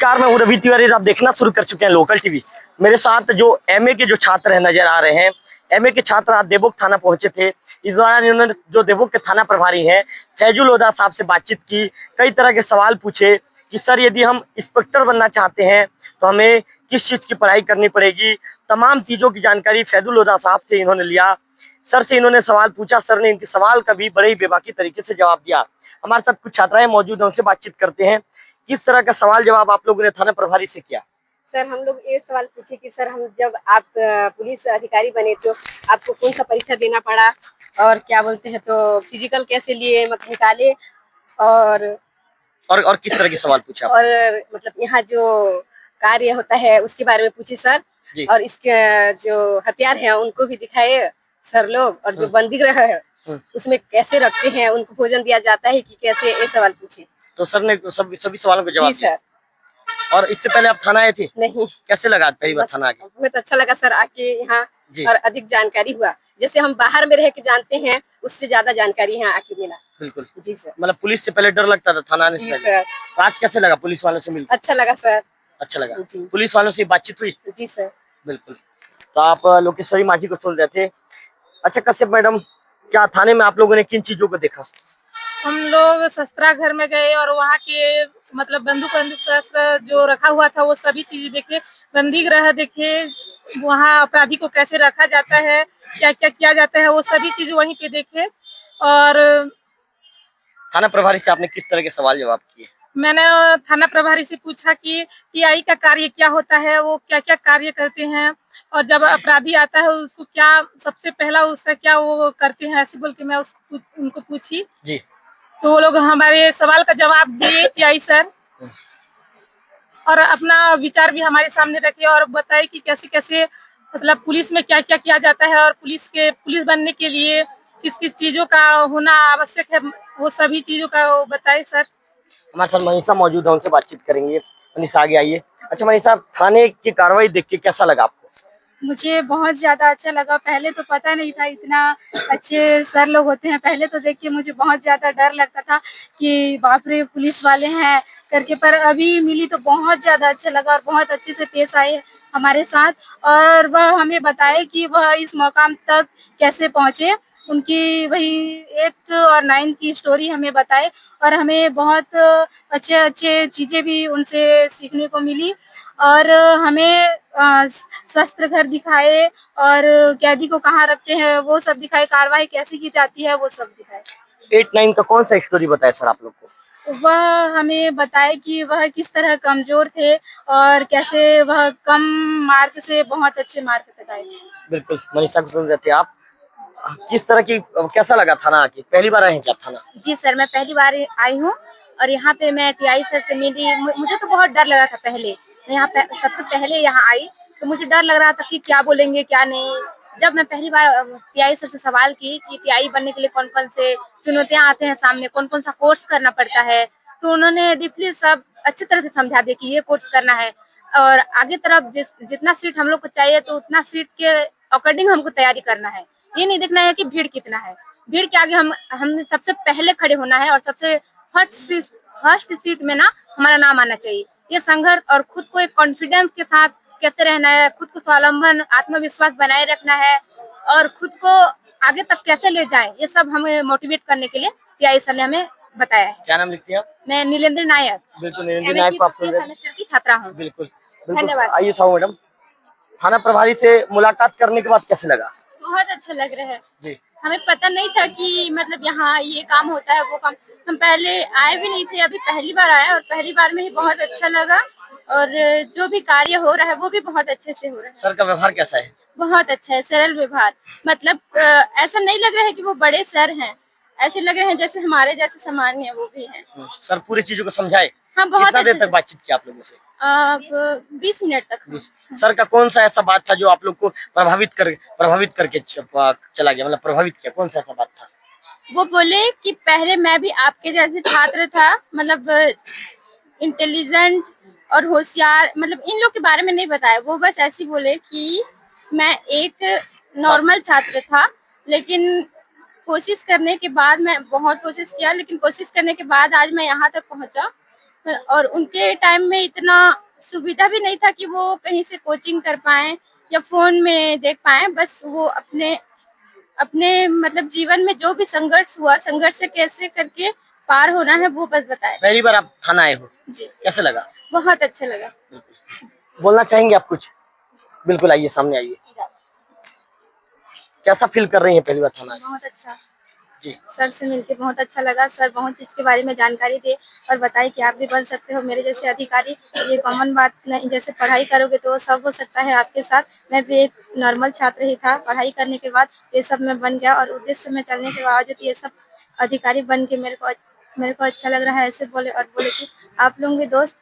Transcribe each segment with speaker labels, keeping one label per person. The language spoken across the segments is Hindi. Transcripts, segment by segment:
Speaker 1: नमस्कार, मैं हूँ रवि तिवारी। आप देखना शुरू कर चुके हैं लोकल टीवी। मेरे साथ जो एमए के जो छात्र हैं नजर आ रहे हैं। एमए के छात्र आज देवोक थाना पहुंचे थे। इस दौरान इन्होंने जो देवोक के थाना प्रभारी हैं फैजुल लोधा साहब से बातचीत की। कई तरह के सवाल पूछे कि सर यदि हम इंस्पेक्टर बनना चाहते हैं तो हमें किस चीज़ की पढ़ाई करनी पड़ेगी। तमाम चीज़ों की जानकारी फैजुल लोधा साहब से इन्होंने लिया। सर से इन्होंने सवाल पूछा, सर ने इनके सवाल का भी बड़े ही बेबाकी तरीके से जवाब दिया। हमारे साथ कुछ छात्राएं मौजूद हैं, उनसे बातचीत करते हैं। किस तरह का सवाल जवाब आप लोगों ने थाना प्रभारी से किया?
Speaker 2: सर हम लोग ये सवाल पूछे कि सर हम जब आप पुलिस अधिकारी बने तो आपको कौन सा परीक्षा देना पड़ा और क्या बोलते हैं तो फिजिकल कैसे लिए मतलब निकाले और
Speaker 1: किस तरह के सवाल पूछा?
Speaker 2: और मतलब यहाँ जो कार्य होता है उसके बारे में पूछे सर। और इसके जो हथियार है उनको भी दिखाए सर लोग। और जो बंदी गृह है उसमें कैसे रखते हैं, उनको भोजन दिया जाता है कि कैसे, ये सवाल पूछे।
Speaker 1: तो सर ने सभी सवालों का जवाब
Speaker 2: दिया?
Speaker 1: सर। और इससे पहले आप थाना आए थे?
Speaker 2: नहीं।
Speaker 1: कैसे लगा पहली बार थाना आके?
Speaker 2: बहुत अच्छा लगा सर आके यहाँ, और अधिक जानकारी हुआ। जैसे हम बाहर में रह के जानते हैं उससे ज्यादा जानकारी यहाँ आके मिला।
Speaker 1: बिल्कुल
Speaker 2: जी सर।
Speaker 1: मतलब पुलिस से पहले डर लगता था थाना आने से पहले?
Speaker 2: सर।
Speaker 1: तो आज कैसे लगा पुलिस वालों से मिलकर?
Speaker 2: अच्छा लगा सर।
Speaker 1: अच्छा लगा
Speaker 2: जी।
Speaker 1: पुलिस वालों से बातचीत हुई?
Speaker 2: जी सर।
Speaker 1: बिल्कुल। तो आप लोकेश्वरी माझी को सुन रहे थे। अच्छा कश्यप मैडम, क्या थाने में आप लोगों ने किन चीजों को देखा?
Speaker 3: हम लोग शस्त्रा घर में गए और वहाँ के मतलब बंदूक शस्त्र जो रखा हुआ था वो सभी चीजें देखे। बंदी गृह देखे, वहाँ अपराधी को कैसे रखा जाता है, क्या क्या किया जाता है, वो सभी चीज वहीं पे देखे। और
Speaker 1: थाना प्रभारी से आपने किस तरह के सवाल जवाब किए?
Speaker 3: मैंने थाना प्रभारी से पूछा कि टीआई का कार्य क्या होता है, वो क्या क्या कार्य करते हैं, और जब अपराधी आता है उसको क्या सबसे पहला उसका क्या वो करते हैं, ऐसे बोल के मैं उनको पूछी
Speaker 1: जी।
Speaker 3: तो वो लोग हमारे सवाल का जवाब दिए टीआई सर, और अपना विचार भी हमारे सामने रखे और बताए कि कैसे कैसे मतलब पुलिस में क्या क्या किया जाता है और पुलिस बनने के लिए किस किस चीजों का होना आवश्यक है, वो सभी चीजों का वो बताए सर।
Speaker 1: हमारे साथ मनीषा मौजूद है, उनसे बातचीत करेंगे। मनीषा आगे आइए। अच्छा मनीषा, थाने की कार्रवाई देख के कैसा लगा आपको?
Speaker 4: मुझे बहुत ज्यादा अच्छा लगा। पहले तो पता नहीं था इतना अच्छे सर लोग होते हैं। पहले तो देख के मुझे बहुत ज्यादा डर लगता था कि बाप रे पुलिस वाले हैं करके, पर अभी मिली तो बहुत ज्यादा अच्छा लगा और बहुत अच्छे से पेश आए हमारे साथ। और वह हमें बताए कि वह इस मकाम तक कैसे पहुंचे, उनकी वही 8th और 9th की स्टोरी हमें बताए और हमें बहुत अच्छे अच्छे चीजें भी उनसे सीखने को मिली। और हमें शस्त्र घर दिखाए और कैदी को कहाँ रखते हैं वो सब दिखाए, कार्रवाई कैसे की जाती है वो सब दिखाए।
Speaker 1: 8-9 का कौन सा स्टोरी बताया सर आप लोग को?
Speaker 4: वह हमें बताए कि वह किस तरह कमजोर थे और कैसे वह कम मार्क से बहुत अच्छे मार्क तक आए।
Speaker 1: बिल्कुल मनीषा को सुन रहे थे आप। किस तरह की कैसा लगा थाना आके? पहली बार आए हैं क्या थाना?
Speaker 2: जी सर, मैं पहली बार आई हूँ और यहाँ पे मैं टीआई सर से मिली। मुझे तो बहुत डर लगा था पहले। मैं यहाँ सबसे पहले यहाँ आई तो मुझे डर लग रहा था कि क्या बोलेंगे क्या नहीं। जब मैं पहली बार टीआई सर से सवाल की कि टीआई बनने के लिए कौन कौन से चुनौतियाँ आते हैं सामने, कौन कौन सा कोर्स करना पड़ता है, तो उन्होंने डीपली सब अच्छी तरह से समझा दिया कि ये कोर्स करना है और आगे तरफ जितना सीट हम लोग को चाहिए तो उतना सीट के अकॉर्डिंग हमको तैयारी करना है। ये नहीं देखना है कि भीड़ कितना है, भीड़ के आगे हम सबसे पहले खड़े होना है और सबसे फर्स्ट सीट में ना हमारा नाम आना चाहिए। ये संघर्ष और खुद को एक कॉन्फिडेंस के साथ कैसे रहना है, खुद को स्वावलंबन आत्मविश्वास बनाए रखना है और खुद को आगे तक कैसे ले जाए, ये सब हमें मोटिवेट करने के लिए टीआई सर ने हमें बताया है।
Speaker 1: क्या नाम लिखती हैं आप?
Speaker 2: मैं नीलेंद्र नायक।
Speaker 1: बिल्कुल नीलेंद्र नायक को आप सुन रहे हैं?
Speaker 2: की छात्रा हूँ।
Speaker 1: बिल्कुल
Speaker 2: धन्यवाद।
Speaker 1: आइए साहू मैडम, थाना प्रभारी से मुलाकात करने के बाद कैसे लगा?
Speaker 4: बहुत अच्छा लग रहा है
Speaker 1: जी।
Speaker 4: हमें पता नहीं था कि मतलब यहाँ ये काम होता है वो काम, हम पहले आए भी नहीं थे, अभी पहली बार आए और पहली बार में ही बहुत अच्छा लगा और जो भी कार्य हो रहा है वो भी बहुत अच्छे से हो रहा है।
Speaker 1: सर का व्यवहार कैसा है?
Speaker 4: बहुत अच्छा है, सरल व्यवहार। मतलब ऐसा नहीं लग रहा है कि वो बड़े सर हैं, ऐसे लग रहे हैं जैसे हमारे जैसे सामान्य वो भी हैं।
Speaker 1: सर पूरी चीजों को समझाए?
Speaker 4: हाँ बहुत।
Speaker 1: कितना देर तक बातचीत की आप लोगों से?
Speaker 4: 20 मिनट तक।
Speaker 1: सर का कौन सा ऐसा बात था जो आप लोग को प्रभावित करके चला गया, मतलब प्रभावित किया? कौन सा ऐसा बात था?
Speaker 4: वो बोले कि पहले मैं भी आपके जैसे छात्र था, मतलब इंटेलिजेंट और होशियार, मतलब इन लोग के बारे में नहीं बताया। वो बस ऐसे बोले कि मैं एक नॉर्मल छात्र था, लेकिन कोशिश करने के बाद मैं बहुत कोशिश किया, लेकिन कोशिश करने के बाद आज मैं यहाँ तक पहुँचा
Speaker 2: और उनके टाइम में इतना सुविधा भी नहीं था कि वो कहीं से कोचिंग कर पाए या फोन में देख पाए। बस वो अपने अपने मतलब जीवन में जो भी संघर्ष हुआ, संघर्ष से कैसे करके पार होना है वो बस बताए।
Speaker 1: पहली बार आप थाना आए हो,
Speaker 2: जी,
Speaker 1: कैसे लगा?
Speaker 2: बहुत अच्छा लगा।
Speaker 1: बोलना चाहेंगे आप कुछ? बिल्कुल, आइए, सामने आइए। कैसा फील कर रही हैं पहली बार थाना आए?
Speaker 2: बहुत अच्छा
Speaker 1: जी।
Speaker 2: सर से मिलके बहुत अच्छा लगा। सर बहुत चीज के बारे में जानकारी दिए और बताए कि आप भी बन सकते हो मेरे जैसे अधिकारी। ये कॉमन बात नहीं, जैसे पढ़ाई करोगे तो सब हो सकता है आपके साथ। मैं भी एक नॉर्मल छात्र ही था, पढ़ाई करने के बाद ये सब में बन गया और उद्देश्य में चलने के बावजूद ये सब अधिकारी बन के मेरे को अच्छा लग रहा है। ऐसे बोले और बोले कि आप लोग भी दोस्त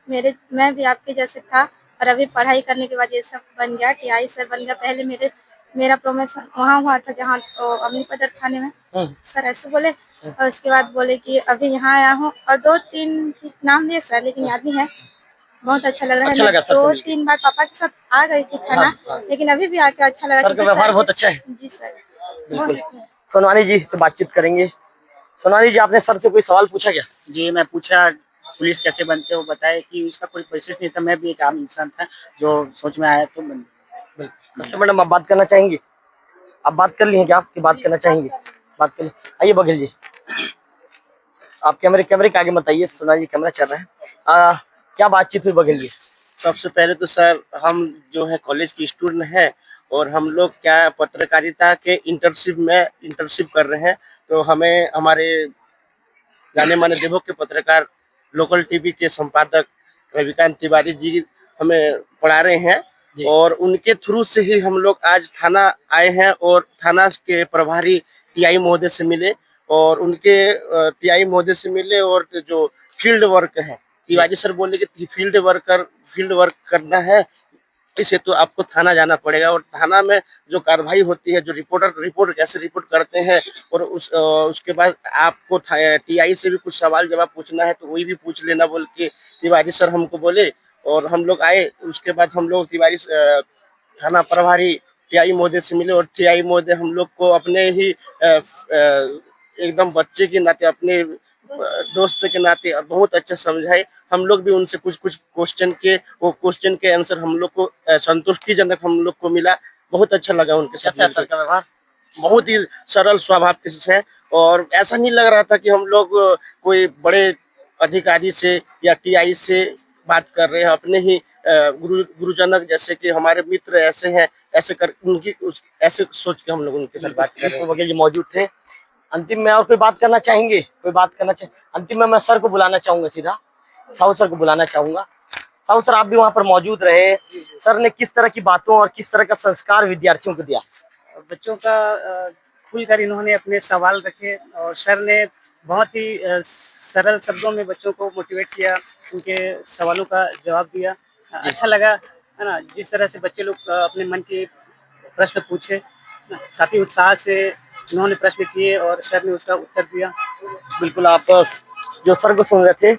Speaker 2: मैं भी आपके जैसे था और अभी पढ़ाई करने के बाद ये सब बन गया, टीआई सर बन गया। पहले मेरा प्रमोशन वहाँ हुआ था जहाँ अमलीपदर थाने में। सर ऐसे बोले और उसके बाद बोले कि अभी यहाँ आया हूँ और 2-3 नाम लिए सर, लेकिन याद नहीं है। बहुत अच्छा लग रहा है।
Speaker 1: अच्छा लगा
Speaker 2: मैं
Speaker 1: सर से मिलके?
Speaker 2: 2-3 बार पापा के साथ आ गई थी थाना, लेकिन अभी भी आके अच्छा लगा।
Speaker 1: सर का
Speaker 2: क्योंकि
Speaker 1: व्यवहार बहुत
Speaker 2: के-
Speaker 1: अच्छा है।
Speaker 2: जी सर,
Speaker 1: बिल्कुल।
Speaker 2: बहुत अच्छा है।
Speaker 1: सोनवानी जी से बातचीत करेंगे। सोनवानी जी, आपने सर से कोई सवाल पूछा क्या?
Speaker 5: जी, मैं पूछा पुलिस कैसे बनते हो, बताया कि उसका कोई प्रोसेस नहीं था। मैं भी एक आम इंसान था जो सोच में आया तो बन।
Speaker 1: अच्छा मैडम, आप बात करना चाहेंगी? आप बात कर ली हैं क्या? आपकी बात करना चाहेंगे? बात कर ली। आइए बघेल जी, आप कैमरे के आगे बताइए। सोना जी, कैमरा चल रहा है। क्या बातचीत हुई बघेल जी?
Speaker 5: सबसे पहले तो सर, हम जो है कॉलेज की स्टूडेंट हैं और हम लोग क्या पत्रकारिता के इंटर्नशिप कर रहे हैं। तो हमें हमारे जाने माने देवोग के पत्रकार, लोकल टीवी के संपादक रविकांत तिवारी जी हमें पढ़ा रहे हैं और उनके थ्रू से ही हम लोग आज थाना आए हैं और थाना के प्रभारी टीआई महोदय से मिले और उनके टीआई महोदय से मिले और जो फील्ड वर्क है, तिवारी सर बोले कि फील्ड वर्क करना है, इस हेतु आपको थाना जाना पड़ेगा और थाना में जो कार्रवाई होती है, जो रिपोर्ट कैसे रिपोर्ट करते हैं और उसके बाद आपको टीआई से भी कुछ सवाल जवाब पूछना है तो वही भी पूछ लेना बोल के तिवारी सर हमको बोले और हम लोग आए। उसके बाद हम लोग थाना प्रभारी टीआई महोदय से मिले और टीआई महोदय हम लोग को अपने ही एकदम बच्चे के नाते, अपने दोस्त के नाते बहुत अच्छा समझाए। हम लोग भी उनसे कुछ क्वेश्चन के आंसर हम लोग को संतुष्टिजनक हम लोग को मिला। बहुत अच्छा लगा उनके साथ।
Speaker 1: कैसा है सर का व्यवहार?
Speaker 5: बहुत ही सरल स्वभाव के से और ऐसा नहीं लग रहा था कि हम लोग कोई बड़े अधिकारी से या टीआई से बात कर रहे हैं। अपने ही गुरुजनक जैसे कि हमारे मित्र ऐसे हैं, ऐसे सोच के हम लोग उनके साथ बात कर रहे हैं।
Speaker 1: वकील जी मौजूद थे। अंतिम में और कोई बात करना चाहेंगे? कोई बात करना चाहिए? अंतिम में मैं सर को बुलाना चाहूंगा, सीधा साहू सर को बुलाना चाहूंगा। साहू सर, आप भी वहाँ पर मौजूद रहे। सर ने किस तरह की बातों और किस तरह का संस्कार विद्यार्थियों को दिया?
Speaker 6: बच्चों का खुलकर इन्होंने अपने सवाल रखे और सर ने बहुत ही सरल शब्दों में बच्चों को मोटिवेट किया, उनके सवालों का जवाब दिया। अच्छा लगा, है ना, जिस तरह से बच्चे लोग अपने मन के प्रश्न पूछे, काफ़ी उत्साह से उन्होंने प्रश्न किए और सर ने उसका उत्तर दिया।
Speaker 1: बिल्कुल, आप जो सर को सुन रहे थे।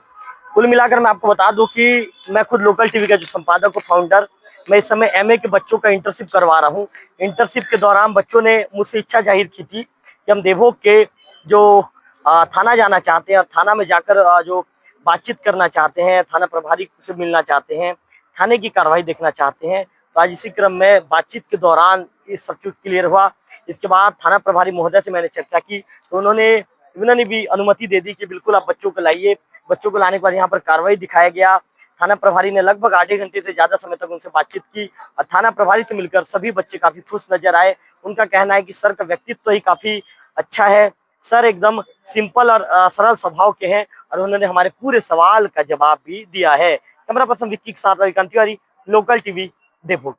Speaker 1: कुल मिलाकर मैं आपको बता दूं कि मैं खुद लोकल टीवी का जो संपादक और फाउंडर, मैं इस समय एमए के बच्चों का इंटर्नशिप करवा रहा हूं। इंटर्नशिप के दौरान बच्चों ने मुझसे इच्छा जाहिर की थी कि हम देवोग के जो थाना जाना चाहते हैं और थाना में जाकर जो बातचीत करना चाहते हैं, थाना प्रभारी से मिलना चाहते हैं, थाने की कार्रवाई देखना चाहते हैं। तो आज इसी क्रम में बातचीत के दौरान ये सब कुछ क्लियर हुआ। इसके बाद थाना प्रभारी महोदय से मैंने चर्चा की तो उन्होंने भी अनुमति दे दी कि बिल्कुल आप बच्चों को लाइए। बच्चों को लाने के बाद यहाँ पर कार्रवाई दिखाया गया। थाना प्रभारी ने लगभग आधे घंटे से ज्यादा समय तक उनसे बातचीत की और थाना प्रभारी से मिलकर सभी बच्चे काफी खुश नजर आए। उनका कहना है कि सर का व्यक्तित्व ही काफी अच्छा है। सर एकदम सिंपल और सरल स्वभाव के हैं और उन्होंने हमारे पूरे सवाल का जवाब भी दिया है। कैमरा पर्सन विक्की के साथ रविकांत तिवारी, लोकल टीवी, देवभोग।